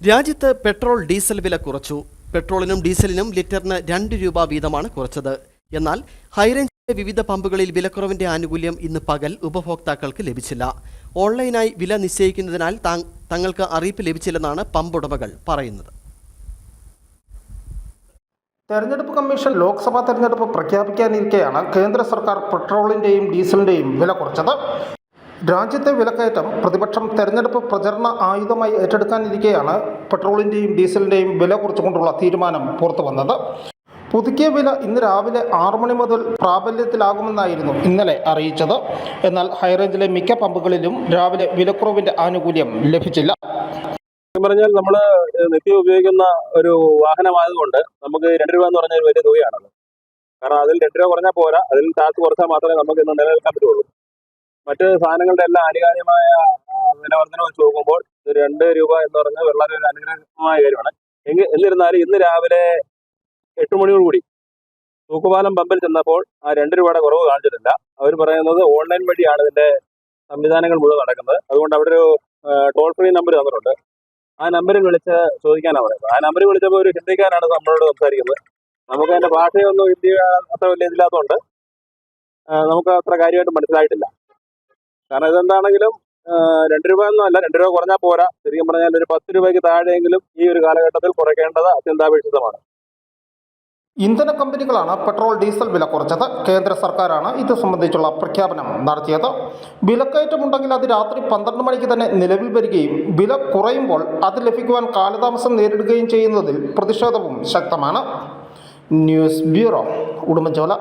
രാജ്യത്ത് petrol diesel വില കുറച്ചു. പെട്രോളിനും ഡീസലിനും ലിറ്ററിന് 2 രൂപ വീതമാണ് കുറച്ചത്. എന്നാൽ ഹൈറേഞ്ചിലെ വിവിധ പമ്പുകളിൽ വിലക്കുറവിന്റെ ആനുകൂല്യം ഇന്ന് പകൽ ഉപഭോക്താക്കൾക്ക് ലഭിച്ചില്ല. ഓൺലൈനായി വില നിശ്ചയിക്കുന്നതിനാൽ തങ്ങൾക്ക് അറിയിപ്പ് ലഭിച്ചില്ലെന്നാണ് പമ്പ് ഉടമകൾ പറയുന്നത്. തെരഞ്ഞെടുപ്പ് കമ്മീഷൻ ലോക്സഭാ തെരഞ്ഞെടുപ്പ് പ്രഖ്യാപിക്കാനിരിക്കെയാണ് കേന്ദ്ര സർക്കാർ പെട്രോളിൻ്റെയും ഡീസലിൻ്റെയും വില കുറച്ചത്. രാജ്യത്തെ വിലക്കയറ്റം പ്രതിപക്ഷം തെരഞ്ഞെടുപ്പ് പ്രചരണ ആയുധമായി ഏറ്റെടുക്കാനിരിക്കെയാണ് പെട്രോളിൻ്റെയും ഡീസലിൻ്റെയും വില കുറച്ചുകൊണ്ടുള്ള തീരുമാനം പുറത്തു വന്നത്. പുതുക്കിയ വില ഇന്ന് രാവിലെ 6 മണി മുതൽ പ്രാബല്യത്തിലാകുമെന്നായിരുന്നു ഇന്നലെ അറിയിച്ചത്. എന്നാൽ ഹൈറേഞ്ചിലെ മിക്ക പമ്പുകളിലും രാവിലെ വിലക്കുറവിൻ്റെ ആനുകൂല്യം ലഭിച്ചില്ല. പറഞ്ഞാൽ നമ്മൾ നിത്യം ഉപയോഗിക്കുന്ന ഒരു വാഹനമായതുകൊണ്ട് നമുക്ക് 2 രൂപ എന്ന് പറഞ്ഞാൽ വലിയ തുകയാണത്. കാരണം അതിൽ 2 രൂപ കുറഞ്ഞാൽ പോരാ, അതിൽ ടാക്സ് കുറച്ചാൽ മാത്രമേ നമുക്ക് ഇന്ന് നിലനിൽക്കാൻ പറ്റുള്ളൂ. മറ്റ് സാധനങ്ങളുടെ എല്ലാം ആനുകാലികമായ വിലവർദ്ധന വെച്ച് നോക്കുമ്പോൾ 2 രൂപ എന്ന് പറഞ്ഞാൽ വളരെ ഒരു അനുഗ്രഹമായ കാര്യമാണ്. എന്നിരുന്നാലും ഇന്ന് രാവിലെ 8 മണിയോടുകൂടി തൂക്കുപാലം പമ്പിൽ ചെന്നപ്പോൾ ആ 2 രൂപയുടെ കുറവ് കാണിച്ചിട്ടില്ല. അവർ പറയുന്നത് ഓൺലൈൻ വഴിയാണ് ഇതിന്റെ സംവിധാനങ്ങൾ മുഴുവൻ നടക്കുന്നത്. അതുകൊണ്ട് അവിടെ ഒരു ടോൾ ഫ്രീ നമ്പർ തന്നിട്ടുണ്ട്. ആ നമ്പറിൽ വിളിച്ച് ചോദിക്കാനാണ് പറയുന്നത്. ആ നമ്പറിൽ വിളിച്ചപ്പോൾ ഒരു ഹിന്ദിക്കാരാണ് നമ്മളോട് സംസാരിക്കുന്നത്. നമുക്ക് അതിന്റെ ഭാഷയൊന്നും ഹിന്ദി അത്ര വലിയ ഇതില്ലാത്തതുകൊണ്ട് നമുക്ക് അത്ര കാര്യമായിട്ട് മനസ്സിലായിട്ടില്ല. കാരണം ഇതെന്താണെങ്കിലും 2 രൂപ ഒന്നും അല്ല, 2 രൂപ കുറഞ്ഞാൽ പോരാ. ശരിക്കും പറഞ്ഞാൽ ഒരു 10 രൂപയ്ക്ക് താഴെയെങ്കിലും ഈ ഒരു കാലഘട്ടത്തിൽ കുറയ്ക്കേണ്ടത് അത്യന്താപേക്ഷിതമാണ്. ഇന്ധന കമ്പനികളാണ് പെട്രോൾ ഡീസൽ വില കുറച്ചത്. കേന്ദ്ര സർക്കാരാണ് ഇത് സംബന്ധിച്ചുള്ള പ്രഖ്യാപനം നടത്തിയത്. വിലക്കയറ്റമുണ്ടെങ്കിൽ അത് രാത്രി 12 മണിക്ക് തന്നെ നിലവിൽ വരികയും വില കുറയുമ്പോൾ അത് ലഭിക്കുവാൻ കാലതാമസം നേരിടുകയും ചെയ്യുന്നതിൽ പ്രതിഷേധവും ശക്തമാണ്. News bureau, Udumbanchola.